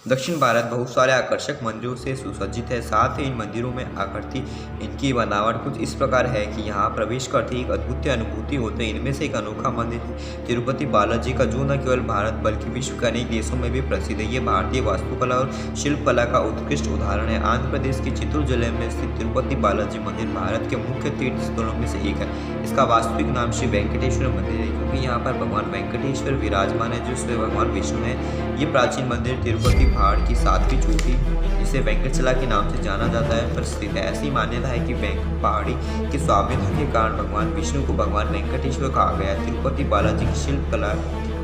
दक्षिण भारत बहुत सारे आकर्षक मंदिरों से सुसज्जित है। साथ ही इन मंदिरों में आकृति इनकी बनावट कुछ इस प्रकार है कि यहाँ प्रवेश करते ही एक अद्भुत अनुभूति होती है। इनमें से एक अनोखा मंदिर है तिरुपति बालाजी का, जो न केवल भारत बल्कि विश्व के अनेक देशों में भी प्रसिद्ध है। ये भारतीय वास्तुकला और शिल्पकला का उत्कृष्ट उदाहरण है। आंध्र प्रदेश के चित्तूर जिले में स्थित तिरुपति बालाजी मंदिर भारत के मुख्य तीर्थ स्थलों में से एक है। इसका वास्तविक नाम श्री वेंकटेश्वर मंदिर है, क्योंकि यहाँ पर भगवान वेंकटेश्वर विराजमान है, जो स्वयं भगवान विष्णु है। ये प्राचीन मंदिर तिरुपति पहाड़ की 7वीं चोटी, जिसे वेंकटचला के नाम से जाना जाता है, पर स्थित है। ऐसी मान्यता है कि पहाड़ी के स्वामित्व के कारण भगवान विष्णु को भगवान वेंकटेश्वर कहा गया है। तिरुपति बालाजी की शिल्पकला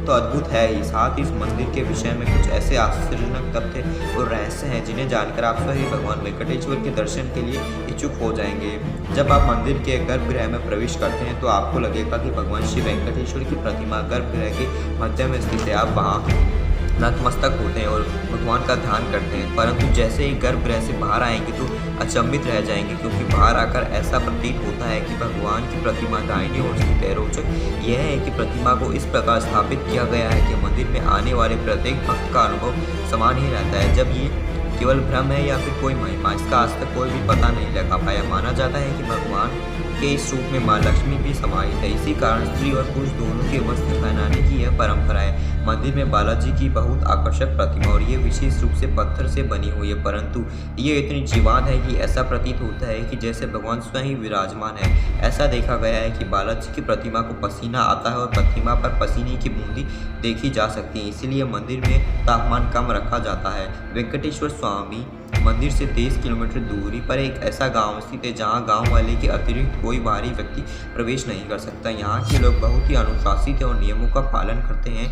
तो अद्भुत है ही, साथ ही इस मंदिर के विषय में कुछ ऐसे आश्चर्यजनक तथ्य और रहस्य हैं जिन्हें जानकर आप स्वयं भगवान वेंकटेश्वर के दर्शन के लिए इच्छुक हो जाएंगे। जब आप मंदिर के गर्भगृह में प्रवेश करते हैं तो आपको लगेगा कि भगवान श्री वेंकटेश्वर की प्रतिमा गर्भगृह के मध्य में स्थित है। आप वहाँ नतमस्तक होते हैं और भगवान का ध्यान करते हैं, परंतु जैसे ही गर्भगृह से बाहर आएंगे तो अचंभित रह जाएंगे, क्योंकि बाहर आकर ऐसा प्रतीत होता है कि भगवान की प्रतिमा दाहिनी ओर स्थित है। रोचक यह है कि प्रतिमा को इस प्रकार स्थापित किया गया है कि मंदिर में आने वाले प्रत्येक भक्त का अनुभव समान ही रहता है। जब ये केवल भ्रम है या फिर कोई महिमा, इसका आज तक कोई भी पता नहीं लगा पाया। माना जाता है कि भगवान के इस रूप में माँ लक्ष्मी भी समाहित है। इसी कारण स्त्री और पुरुष दोनों के वस्त्र पहनाने की यह परंपरा है। मंदिर में बालाजी की बहुत आकर्षक प्रतिमा और ये विशेष रूप से पत्थर से बनी हुई है, परंतु ये इतनी जीवंत है कि ऐसा प्रतीत होता है कि जैसे भगवान स्वयं ही विराजमान है। ऐसा देखा गया है कि बालाजी की प्रतिमा को पसीना आता है और प्रतिमा पर पसीने की बूंदी देखी जा सकती है, इसीलिए मंदिर में तापमान कम रखा जाता है। वेंकटेश्वर स्वामी मंदिर से 23 किलोमीटर दूरी पर एक ऐसा गांव स्थित है जहां गांव वाले के अतिरिक्त कोई बाहरी व्यक्ति प्रवेश नहीं कर सकता। यहाँ के लोग बहुत ही अनुशासित और नियमों का पालन करते हैं।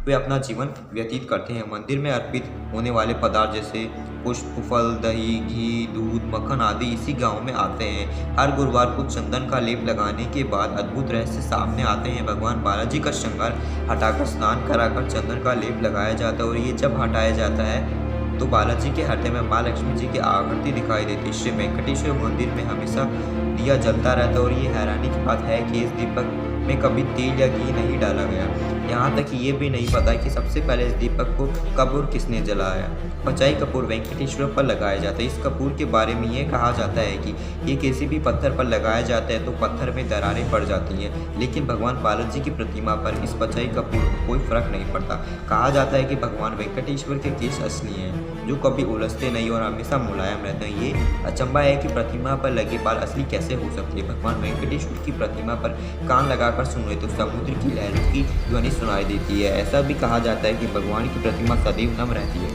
वे अपना जीवन व्यतीत करते हैं। मंदिर में अर्पित होने वाले पदार्थ जैसे पुष्प, फल, दही, घी, दूध, मक्खन आदि इसी गांव में आते हैं। हर गुरुवार को चंदन का लेप लगाने के बाद अद्भुत रहस्य सामने आते हैं। भगवान बालाजी का श्रृंगार हटाकर स्नान कराकर चंदन का लेप लगाया जाता है और ये जब हटाया जाता है तो बालाजी के हृदय में माँ लक्ष्मी जी की आकृति दिखाई देती है। श्री वेंकटेश्वर मंदिर में हमेशा दिया जलता रहता है और ये हैरानी की बात है कि इस दीपक में कभी तेल या घी नहीं डाला गया। यहाँ तक कि ये भी नहीं पता कि सबसे पहले इस दीपक को कब और किसने जलाया। पचाई कपूर वेंकटेश्वर पर लगाया जाता है। इस कपूर के बारे में ये कहा जाता है कि ये किसी भी पत्थर पर लगाया जाता है तो पत्थर में दरारें पड़ जाती हैं, लेकिन भगवान बालाजी की प्रतिमा पर इस पचाई कपूर को कोई फर्क नहीं पड़ता। कहा जाता है कि भगवान वेंकटेश्वर के केश असली हैं, जो कभी उलझते नहीं और हमेशा मुलायम रहते हैं। ये अचंभा है कि प्रतिमा पर लगे बाल असली कैसे हो सकते हैं। भगवान वेंकटेश्वर की प्रतिमा पर कान लगाकर सुने तो समुद्र की लहरों की ध्वनि सुनाई देती है। ऐसा भी कहा जाता है कि भगवान की प्रतिमा सदैव नम रहती है।